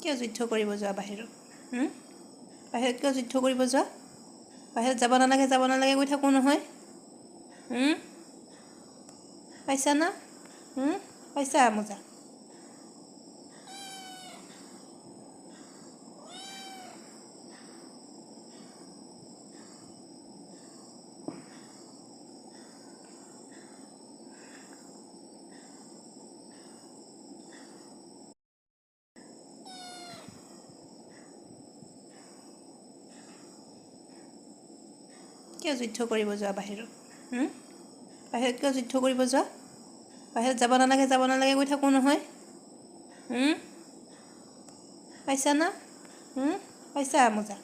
কিয় যুদ্ধ কৰিব যোৱা বাহিৰত? বাহিৰত কিয় যুদ্ধ কৰিব যোৱা? বাহিৰত যাব নালাগে কৈ থাকোঁ নহয়। পাইছা না? পাইছা মোজা? কিয় যুদ্ধ কৰিব যোৱা বাহিৰত? বাহিৰত কিয় যুদ্ধ কৰিব যোৱা? বাহিৰত যাব নালাগে কৈ থাকোঁ নহয়। পাইছা না? পাইছা মোজা?